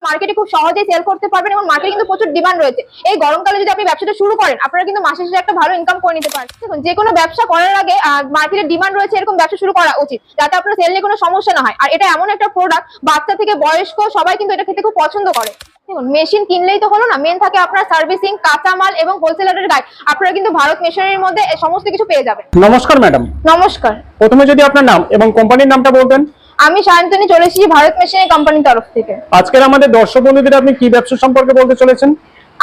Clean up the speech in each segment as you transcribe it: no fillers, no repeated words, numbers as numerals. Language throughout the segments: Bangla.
মার্কেটে খুব সহজেই সেল করতে পারবেন এবং মার্কেটে কিন্তু প্রচুর ডিমান্ড রয়েছে। এই গরমকালে যদি আপনি ব্যবসাটা শুরু করেন, আপনারা কিন্তু মাসে শেষে একটা ভালো ইনকাম করে নিতে পারেন। দেখুন, যে কোনো ব্যবসা করার আগে মার্কেটে ডিমান্ড রয়েছে এরকম ব্যবসা শুরু করা উচিত, যাতে আপনার সেল নিয়ে কোনো সমস্যা না হয়। আর এটা এমন একটা প্রোডাক্ট, বাচ্চা থেকে বয়স্ক সবাই কিন্তু এটা খেতে খুব পছন্দ করে। দেখুন, মেশিন কিনলেই তো হলো না, মেন থাকে আপনার সার্ভিসিং, কাঁচামাল এবং হোলসেলারের গাইড। আপনারা কিন্তু ভারত মেশিনারির মধ্যে সমস্ত কিছু পেয়ে যাবেন। নমস্কার ম্যাডাম। নমস্কার। প্রথমে যদি আপনার নাম এবং কোম্পানির নামটা বলতেন। আমি সায়ন্তনী, চলে এসেছি ভারত মেশিনারি কোম্পানির তরফ থেকে। আজকের আমাদের দর্শক বন্ধুদের আপনি কি ব্যবসা সম্পর্কে বলতে চলেছেন?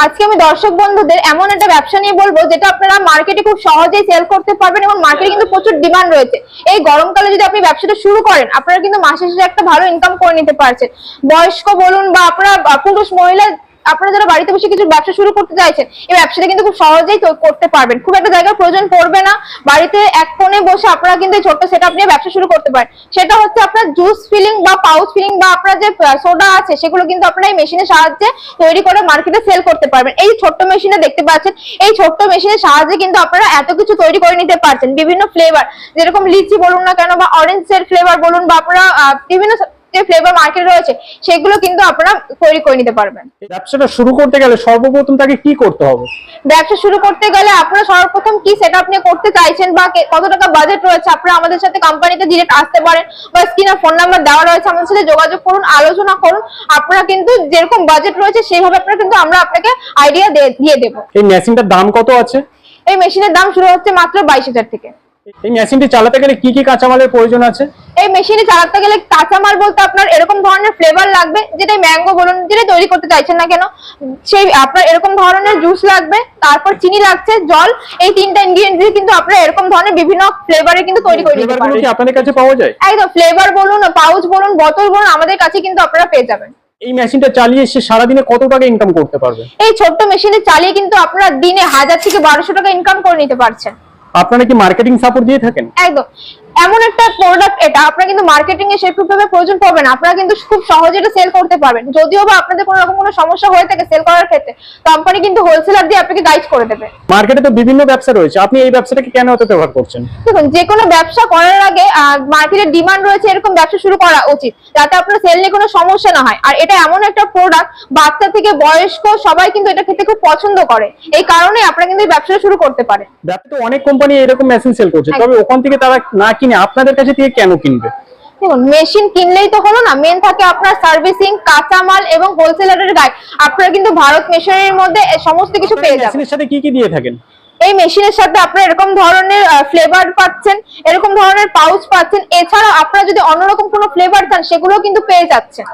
আজকে আমি দর্শক বন্ধুদের এমন একটা ব্যবসা নিয়ে বলবো যেটা আপনারা মার্কেটে খুব সহজেই সেল করতে পারবেন এবং মার্কেটে কিন্তু প্রচুর ডিমান্ড রয়েছে। এই গরমকালে যদি আপনি ব্যবসাটা শুরু করেন, আপনারা কিন্তু মাসে শেষে একটা ভালো ইনকাম করে নিতে পারছেন। বয়স্ক বলুন বা আপনারা পুরুষ মহিলা, আপনারা যারা বাড়িতে বসে কিছু ব্যবসা শুরু করতে চাইছেন, এই ব্যবসাটা কিন্তু খুব সহজেই করতে পারবেন। খুব একটা জায়গার প্রয়োজন পড়বে না। বাড়িতে এক কোণে বসে আপনারা কিন্তু ছোট্ট সেটআপ নিয়ে ব্যবসা শুরু করতে পারেন। সেটা হচ্ছে আপনার জুস ফিলিং বা পাউচ ফিলিং বা আপনার যে সোডা আছে, সেগুলো কিন্তু আপনারা এই মেশিনের সাহায্যে তৈরি করে মার্কেটে সেল করতে পারবেন। এই ছোট্ট মেশিনে দেখতে পাচ্ছেন, এই ছোট্ট মেশিনের সাহায্যে কিন্তু আপনারা এত কিছু তৈরি করে নিতে পারছেন। বিভিন্ন ফ্লেভার, যেরকম লিচি বলুন না কেন বা অরেঞ্জের ফ্লেভার বলুন বা আপনারা বিভিন্ন যে ফ্লেভার মার্কেট রয়েছে, সেগুলো কিন্তু আপনারা তৈরি করে নিতে পারবেন। ব্যবসাটা শুরু করতে গেলে সর্বপ্রথম তাকে কি করতে হবে? ব্যবসা শুরু করতে গেলে আপনারা সর্বপ্রথম কি সেটআপ নিয়ে করতে চাইছেন বা কত টাকা বাজেট রয়েছে, আপনারা আমাদের সাথে কোম্পানিতে ডিরেক্ট আসতে পারেন বা স্ক্রিনে ফোন নাম্বার দেওয়া রয়েছে, আমাদের সাথে যোগাযোগ করুন, আলোচনা করুন। আপনারা কিন্তু যেরকম বাজেট রয়েছে সেইভাবে আমরা আপনাকে আইডিয়া দিয়ে দেব। এই মেশিনটার দাম কত আছে? এই মেশিনের দাম শুরু হচ্ছে মাত্র 22,000 থেকে। এই মেশিনটি চালাতে গেলে কি কি কাঁচামালের প্রয়োজন আছে? এই মেশিনে চালাতে গেলে কাঁচামাল বলতে আপনার এরকম ধরনের ফ্লেভার লাগবে, যেটা ম্যাঙ্গো বলুন, যেটা তৈরি করতে চাইছেন না কেন, সেই আপনার এরকম ধরনের জুস লাগবে, তারপর চিনি লাগছে, জল। এই তিনটা ইনগ্রেডিয়েন্ট দিয়ে কিন্তু আপনারা এরকম ধরনের বিভিন্ন ফ্লেভারে কিন্তু তৈরি করে নিতে পারবেন। কি আপনাদের কাছে পাওয়া যায়? একদম, ফ্লেভার বলুন, পাউচ বলুন, বোতল বলুন, আমাদের কাছে কিন্তু আপনারা পেয়ে যাবেন। এই মেশিনটা চালিয়ে সে সারাদিনে কত টাকা ইনকাম করতে পারবে? এই ছোট্ট মেশিনে চালিয়ে কিন্তু আপনারা দিনে 1000 থেকে 1200 টাকা ইনকাম করে নিতে পারছেন। আপনারা কি মার্কেটিং সাপোর্ট দিয়ে থাকেন? একদম, এমন একটা প্রোডাক্ট এটা, আপনারা কিন্তু মার্কেটিং এ সেরকমভাবে প্রয়োজন পড়বে না। আপনারা কিন্তু খুব সহজে এটা সেল করতে পারবেন। যদিও বা আপনাদের কোনো রকম কোনো সমস্যা হয়ে থাকে সেল করার ক্ষেত্রে, কোম্পানি কিন্তু হোলসেলার দিয়ে আপনাকে গাইড করে দেবে। মার্কেটে তো বিভিন্ন ব্যবসা রয়েছে, আপনি এই ব্যবসাটাকে কেন এত ব্যবহার করছেন? দেখুন, যে কোনো ব্যবসা করার আগে মার্কেটে ডিমান্ড রয়েছে এরকম ব্যবসা শুরু করা উচিত, যাতে আপনার সেল নিয়ে কোনো সমস্যা না হয়। আর এটা এমন একটা প্রোডাক্ট, বাচ্চা থেকে বয়স্ক সবাই কিন্তু এটা খেতে খুব পছন্দ করে। এই কারণে আপনারা কিন্তু এই ব্যবসাটা শুরু করতে পারেন। ব্যবসা তো অনেক কোম্পানি এরকম মেশিন সেল করছে, তবে ওখান থেকে তারা না কিনে আপনাদের কাছে থেকে কেন কিনবে? দেখুন, মেশিন কিনলেই তো হলো না, মেন থাকে আপনার সার্ভিসিং, কাঁচামাল এবং হোলসেলারের গাইড। আপনারা কিন্তু ভারত মেশিনারির মধ্যে সমস্ত কিছু পেয়ে যাবেন। মেশিনের সাথে কি কি দিয়ে থাকেন? এই মেশিনের সাথে আপনারা এরকম ধরনের ফ্লেভার পাচ্ছেন, এরকম ধরনের পাউচ পাচ্ছেন। এছাড়াও আপনারা যদি অন্যরকম কোনো ফ্লেভার চান, সেগুলো কিন্তু পেয়ে যাচ্ছেন।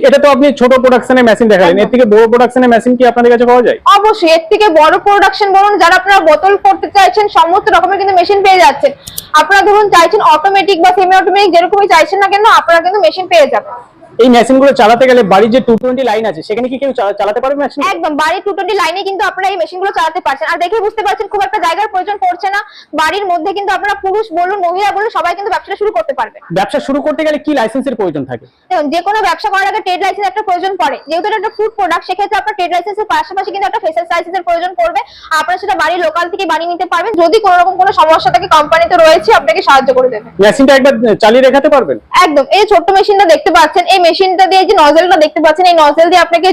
এটা তো আপনি ছোট প্রোডাকশনের মেশিন দেখালেন, এর থেকে বড় প্রোডাকশনের মেশিন কি আপনাদের কাছে পাওয়া যায়? অবশ্যই, এর থেকে বড় প্রোডাকশন বলুন, যারা আপনারা বোতল করতে চাইছেন, সমস্ত রকমের কিন্তু মেশিন পেয়ে যাচ্ছেন। আপনারা ধরুন চাইছেন অটোমেটিক বা সেমি অটোমেটিক, যেরকমই চাইছেন না কেন, আপনারা কিন্তু মেশিন পেয়ে যাবেন। এই মেশিনগুলো চালাতে গেলে বাড়ির যে 220 লাইন আছে, সেখানে কি কেউ চালাতে পারবে মেশিন? একদম, বাড়ির 220 লাইনে কিন্তু আপনারা এই মেশিনগুলো চালাতে পারছেন। আর দেখে বুঝতে পারছেন খুব একটা জায়গার প্রয়োজন পড়ছে না। বাড়ির মধ্যে কিন্তু আপনারা পুরুষ বলুন, মহিলা বলুন, সবাই কিন্তু ব্যবসা শুরু করতে পারবে। ব্যবসা শুরু করতে গেলে কি লাইসেন্সের প্রয়োজন থাকে? দেখুন, যে কোনো ব্যবসা করার আগে ট্রেড লাইসেন্স একটা প্রয়োজন পড়ে। যেহেতু এটা একটা ফুড প্রোডাক্ট, সেক্ষেত্রে আপনার ট্রেড লাইসেন্সের পাশাপাশি কিন্তু একটা ফেসাল লাইসেন্সের প্রয়োজন পড়বে। আপনারা সেটা বাড়ির লোকাল থেকে বানিয়ে নিতে পারবেন। যদি কোনো রকম কোনো সমস্যা থাকে, কোম্পানিতে রয়েছে, আপনাকে সাহায্য করে দেবে। মেশিনটা একবার চালিয়ে দেখাতে পারবেন? একদম, এই ছোট্ট মেশিনটা দেখতে পাচ্ছেন, এই মেশিনটা দিয়ে যে নজেলটা দেখতে পাচ্ছেন, এই নজেল দিয়ে আপনাকে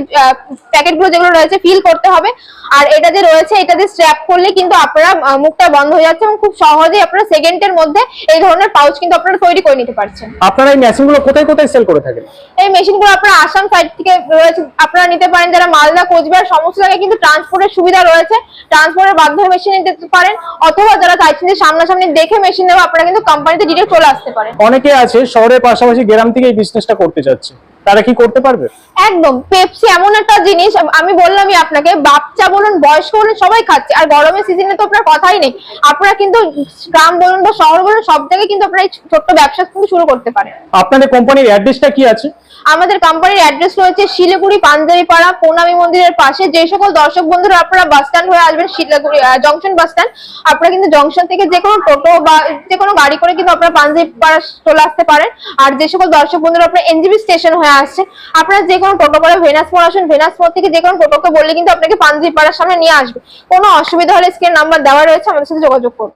প্যাকেটগুলো যেগুলো রয়েছে ফিল করতে হবে। আর এটা যে রয়েছে, এটা দিয়ে স্ট্র্যাপ করলে কিন্তু আপনারা মুখটা বন্ধ হয়ে যাচ্ছে এবং খুব সহজেই আপনারা সেকেন্ডের মধ্যে এই ধরনের পাউচ কিন্তু আপনারা তৈরি করে নিতে পারছেন। আপনারা এই মেশিনগুলো কোথায় কোথায় সেল করে থাকেন? এই মেশিনগুলো আপনারা আসাম সাইড থেকে রয়েছে, আপনারা নিতে পারেন। যারা মালদা, কোচবিহার সমস্ত জায়গায় কিন্তু ট্রান্সপোর্টের সুবিধা রয়েছে, ট্রান্সপোর্টের মাধ্যমে মেশিন নিতে পারেন। অথবা যারা চাইছেন যে সামনাসামনি দেখে মেশিন নেওয়া, আপনারা কিন্তু কোম্পানিতে ডিরেক্ট চলে আসতে পারেন। অনেকে আছে শহরের পাশাপাশি গ্রাম থেকে এই বিজনেসটা করতে যাচ্ছে, তারা কি করতে পারবে? একদম, পেপসি এমন একটা জিনিস, আমি বললামই আপনাকে, বাচ্চা বলুন, বয়স্ক বলুন, সবাই খাচ্ছে। আর গরমের সিজনে তো আপনার কথাই নেই। আপনারা কিন্তু গ্রাম বলুন বা শহর বলুন, সব জায়গায় কিন্তু আপনারা এই ছোট্ট ব্যবসা কিন্তু শুরু করতে পারেন। আপনাদের কোম্পানির অ্যাড্রেসটা কি আছে? আমাদের কোম্পানির অ্যাড্রেস রয়েছে শিলিগুড়ি পাঞ্জাবিপাড়া প্রণামী মন্দিরের পাশে। যে সকল দর্শক বন্ধুরা আপনারা বাস স্ট্যান্ড হয়ে আসবেন, শিলিগুড়ি জংশন বাস স্ট্যান্ড, আপনারা কিন্তু জংশন থেকে যে কোনো টোটো বা যে কোনো গাড়ি করে কিন্তু আপনারা পাঞ্জাবিপাড়া চলে আসতে পারেন। আর যে সকল দর্শক বন্ধুরা আপনারা এনজিবি স্টেশন হয়ে আসছে, আপনারা যে কোনো টোটো করে ভেনাসপুর আসুন। ভেনাসপুর থেকে যে কোনো টোটোকে বললে কিন্তু আপনাকে পাঞ্জাবিপাড়ার সামনে নিয়ে আসবে। কোনো অসুবিধা হলে স্ক্রিনে নাম্বার দেওয়া রয়েছে, আমাদের সাথে যোগাযোগ করুন।